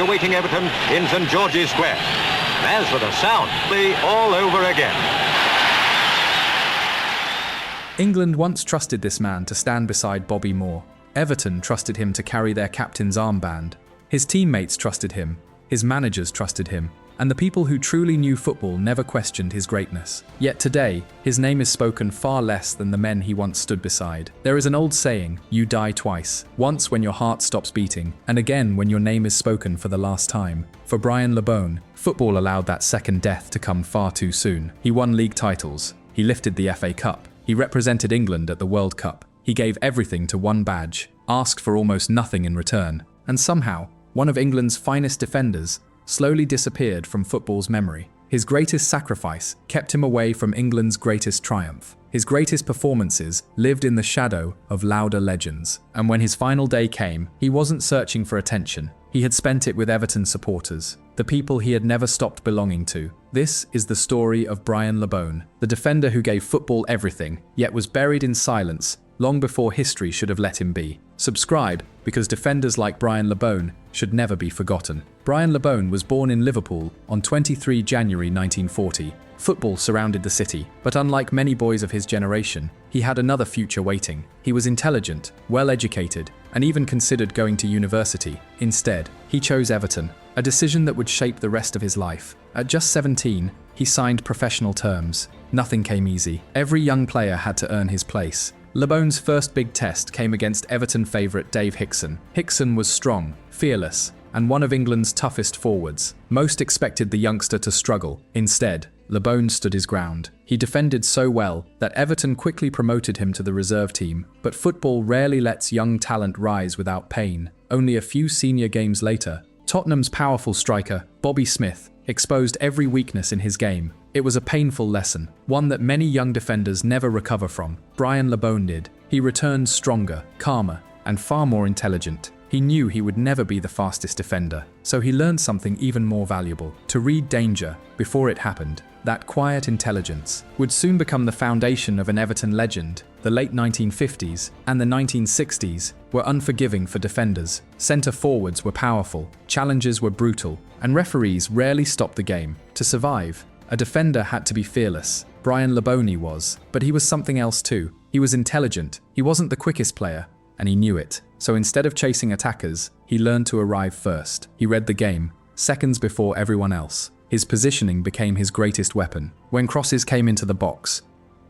Awaiting Everton in St George's Square. As for the sound, all over again. England once trusted this man to stand beside Bobby Moore. Everton trusted him to carry their captain's armband. His teammates trusted him, his managers trusted him, and the people who truly knew football never questioned his greatness. Yet today, his name is spoken far less than the men he once stood beside. There is an old saying, you die twice. Once when your heart stops beating, and again when your name is spoken for the last time. For Brian Labone, football allowed that second death to come far too soon. He won league titles. He lifted the FA Cup. He represented England at the World Cup. He gave everything to one badge, asked for almost nothing in return, and somehow, one of England's finest defenders slowly disappeared from football's memory. His greatest sacrifice kept him away from England's greatest triumph. His greatest performances lived in the shadow of louder legends. And when his final day came, he wasn't searching for attention. He had spent it with Everton supporters, the people he had never stopped belonging to. This is the story of Brian Labone, the defender who gave football everything, yet was buried in silence long before history should have let him be. Subscribe, because defenders like Brian Labone should never be forgotten. Brian Labone was born in Liverpool on 23 January 1940. Football surrounded the city, but unlike many boys of his generation, he had another future waiting. He was intelligent, well-educated, and even considered going to university. Instead, he chose Everton, a decision that would shape the rest of his life. At just 17, he signed professional terms. Nothing came easy. Every young player had to earn his place. Labone's first big test came against Everton favourite Dave Hickson. Hickson was strong, fearless, and one of England's toughest forwards. Most expected the youngster to struggle. Instead, Labone stood his ground. He defended so well that Everton quickly promoted him to the reserve team. But football rarely lets young talent rise without pain. Only a few senior games later, Tottenham's powerful striker, Bobby Smith, exposed every weakness in his game. It was a painful lesson, one that many young defenders never recover from. Brian Labone did. He returned stronger, calmer, and far more intelligent. He knew he would never be the fastest defender, so he learned something even more valuable: to read danger before it happened. That quiet intelligence would soon become the foundation of an Everton legend. The late 1950s and the 1960s were unforgiving for defenders. Centre forwards were powerful, challenges were brutal, and referees rarely stopped the game. To survive, a defender had to be fearless. Brian Labone was, but he was something else too. He was intelligent. He wasn't the quickest player, and he knew it. So instead of chasing attackers, he learned to arrive first. He read the game, seconds before everyone else. His positioning became his greatest weapon. When crosses came into the box,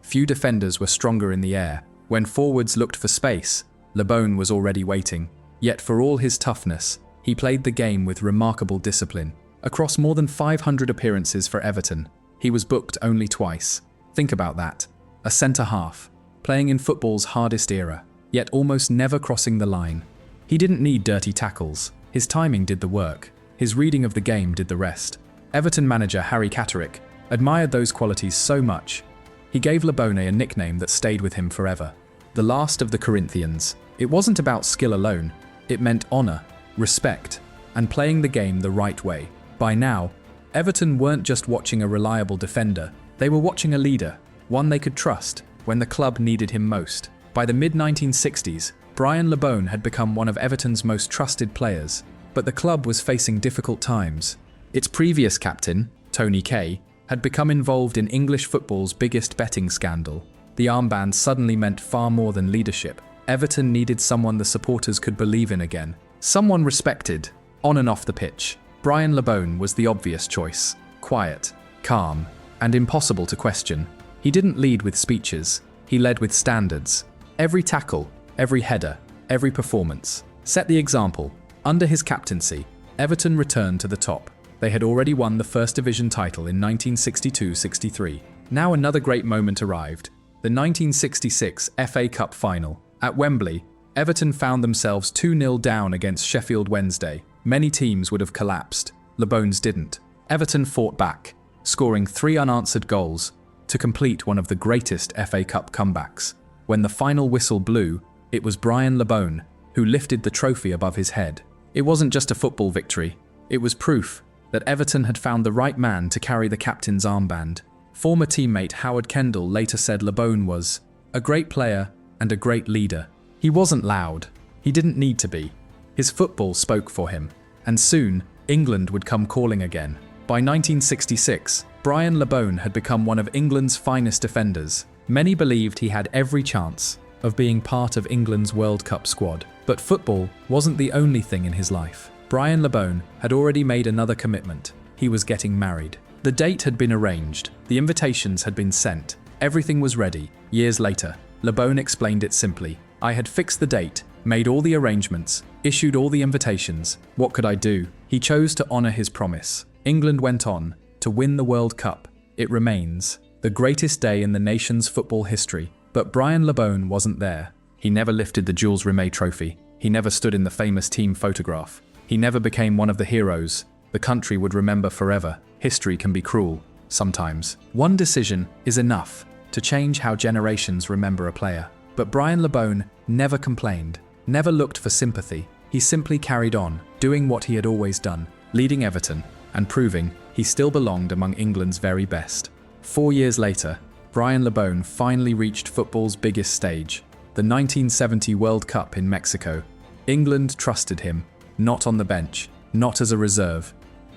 few defenders were stronger in the air. When forwards looked for space, Labone was already waiting. Yet for all his toughness, he played the game with remarkable discipline. Across more than 500 appearances for Everton, he was booked only twice. Think about that. A centre-half, playing in football's hardest era, yet almost never crossing the line. He didn't need dirty tackles. His timing did the work. His reading of the game did the rest. Everton manager Harry Catterick admired those qualities so much, he gave Labone a nickname that stayed with him forever: the last of the Corinthians. It wasn't about skill alone. It meant honour, respect, and playing the game the right way. By now, Everton weren't just watching a reliable defender, they were watching a leader, one they could trust when the club needed him most. By the mid-1960s, Brian Labone had become one of Everton's most trusted players, but the club was facing difficult times. Its previous captain, Tony Kay, had become involved in English football's biggest betting scandal. The armband suddenly meant far more than leadership. Everton needed someone the supporters could believe in again, someone respected, on and off the pitch. Brian Labone was the obvious choice. Quiet, calm, and impossible to question. He didn't lead with speeches, he led with standards. Every tackle, every header, every performance set the example. Under his captaincy, Everton returned to the top. They had already won the First Division title in 1962-63. Now another great moment arrived: the 1966 FA Cup final. At Wembley, Everton found themselves 2-0 down against Sheffield Wednesday. Many teams would have collapsed. Labone's didn't. Everton fought back, scoring 3 unanswered goals to complete one of the greatest FA Cup comebacks. When the final whistle blew, it was Brian Labone who lifted the trophy above his head. It wasn't just a football victory, it was proof that Everton had found the right man to carry the captain's armband. Former teammate Howard Kendall later said Labone was a great player and a great leader. He wasn't loud. He didn't need to be. His football spoke for him. And soon, England would come calling again. By 1966, Brian Labone had become one of England's finest defenders. Many believed he had every chance of being part of England's World Cup squad. But football wasn't the only thing in his life. Brian Labone had already made another commitment. He was getting married. The date had been arranged. The invitations had been sent. Everything was ready. Years later, Labone explained it simply. I had fixed the date, made all the arrangements, issued all the invitations. What could I do? He chose to honor his promise. England went on to win the World Cup. It remains the greatest day in the nation's football history. But Brian Labone wasn't there. He never lifted the Jules Rimet trophy. He never stood in the famous team photograph. He never became one of the heroes the country would remember forever. History can be cruel, sometimes. One decision is enough to change how generations remember a player. But Brian Labone never complained, never looked for sympathy. He simply carried on, doing what he had always done, leading Everton and proving he still belonged among England's very best. 4 years later, Brian Labone finally reached football's biggest stage, the 1970 World Cup in Mexico. England trusted him, not on the bench, not as a reserve,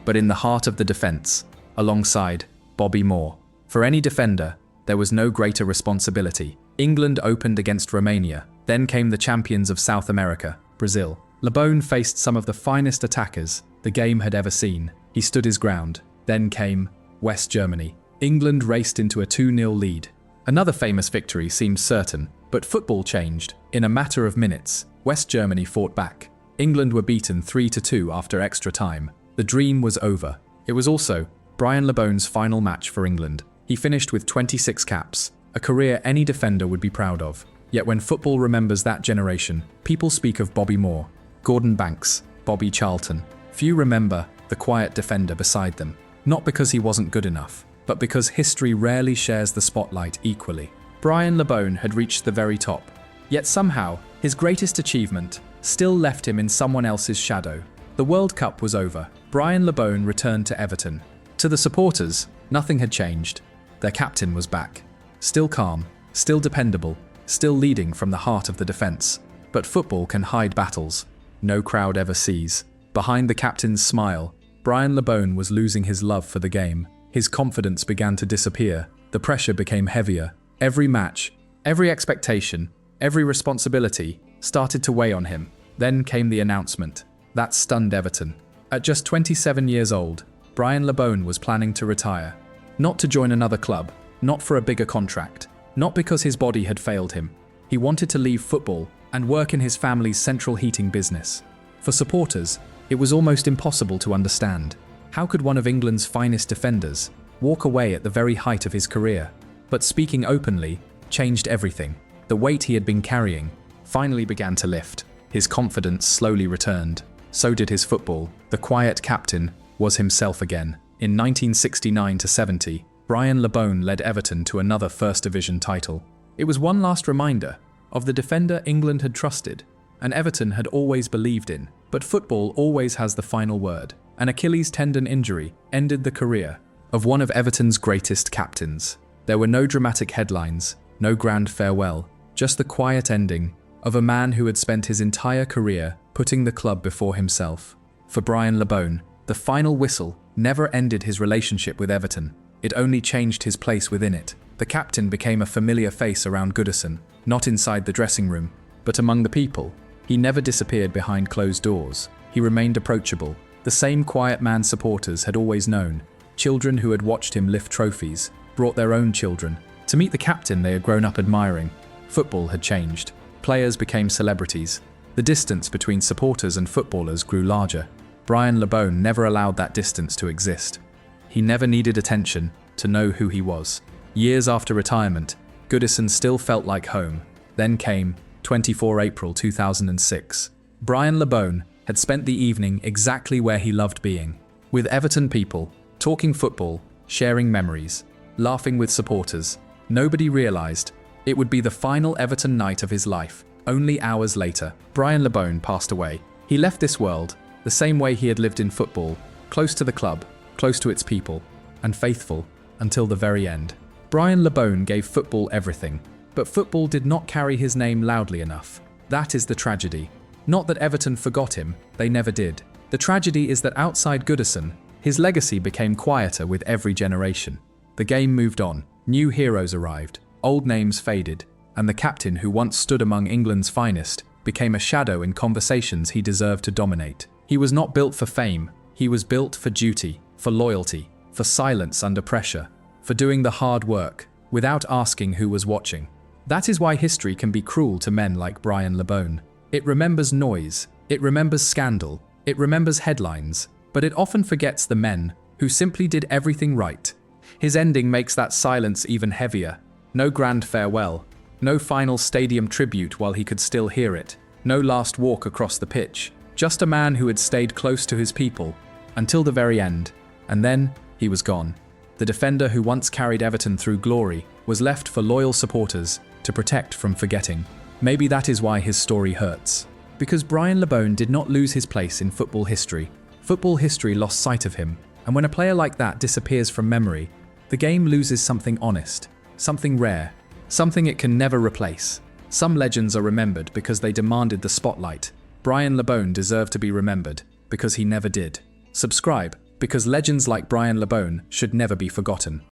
but in the heart of the defence, alongside Bobby Moore. For any defender, there was no greater responsibility. England opened against Romania, then came the champions of South America, Brazil. Labone faced some of the finest attackers the game had ever seen. He stood his ground. Then came West Germany. England raced into a 2-0 lead. Another famous victory seemed certain, but football changed. In a matter of minutes, West Germany fought back. England were beaten 3-2 after extra time. The dream was over. It was also Brian Labone's final match for England. He finished with 26 caps, a career any defender would be proud of. Yet when football remembers that generation, people speak of Bobby Moore, Gordon Banks, Bobby Charlton. Few remember the quiet defender beside them, not because he wasn't good enough, but because history rarely shares the spotlight equally. Brian Labone had reached the very top, yet somehow his greatest achievement still left him in someone else's shadow. The World Cup was over. Brian Labone returned to Everton. To the supporters, nothing had changed. Their captain was back. Still calm, still dependable, still leading from the heart of the defence. But football can hide battles no crowd ever sees. Behind the captain's smile, Brian Labone was losing his love for the game. His confidence began to disappear. The pressure became heavier. Every match, every expectation, every responsibility started to weigh on him. Then came the announcement. That stunned Everton. At just 27 years old, Brian Labone was planning to retire. Not to join another club, not for a bigger contract, not because his body had failed him. He wanted to leave football and work in his family's central heating business. For supporters, it was almost impossible to understand. How could one of England's finest defenders walk away at the very height of his career? But speaking openly changed everything. The weight he had been carrying finally began to lift. His confidence slowly returned. So did his football. The quiet captain was himself again. In 1969-70, Brian Labone led Everton to another First Division title. It was one last reminder of the defender England had trusted and Everton had always believed in. But football always has the final word. An Achilles tendon injury ended the career of one of Everton's greatest captains. There were no dramatic headlines, no grand farewell, just the quiet ending of a man who had spent his entire career putting the club before himself. For Brian Labone, the final whistle never ended his relationship with Everton. It only changed his place within it. The captain became a familiar face around Goodison, not inside the dressing room, but among the people. He never disappeared behind closed doors. He remained approachable, the same quiet man supporters had always known. Children who had watched him lift trophies brought their own children to meet the captain they had grown up admiring. Football had changed. Players became celebrities. The distance between supporters and footballers grew larger. Brian Labone never allowed that distance to exist. He never needed attention to know who he was. Years after retirement, Goodison still felt like home. Then came 24 April 2006. Brian Labone had spent the evening exactly where he loved being, with Everton people, talking football, sharing memories, laughing with supporters. Nobody realised it would be the final Everton night of his life. Only hours later, Brian Labone passed away. He left this world the same way he had lived in football, close to the club, close to its people, and faithful until the very end. Brian Labone gave football everything, but football did not carry his name loudly enough. That is the tragedy. Not that Everton forgot him, they never did. The tragedy is that outside Goodison, his legacy became quieter with every generation. The game moved on, new heroes arrived, old names faded, and the captain who once stood among England's finest became a shadow in conversations he deserved to dominate. He was not built for fame, he was built for duty, for loyalty, for silence under pressure, for doing the hard work, without asking who was watching. That is why history can be cruel to men like Brian Labone. It remembers noise, it remembers scandal, it remembers headlines, but it often forgets the men who simply did everything right. His ending makes that silence even heavier. No grand farewell, no final stadium tribute while he could still hear it, no last walk across the pitch, just a man who had stayed close to his people until the very end, and then he was gone. The defender who once carried Everton through glory was left for loyal supporters to protect from forgetting. Maybe that is why his story hurts. Because Brian Labone did not lose his place in football history. Football history lost sight of him, and when a player like that disappears from memory, the game loses something honest, something rare, something it can never replace. Some legends are remembered because they demanded the spotlight. Brian Labone deserved to be remembered because he never did. Subscribe, because legends like Brian Labone should never be forgotten.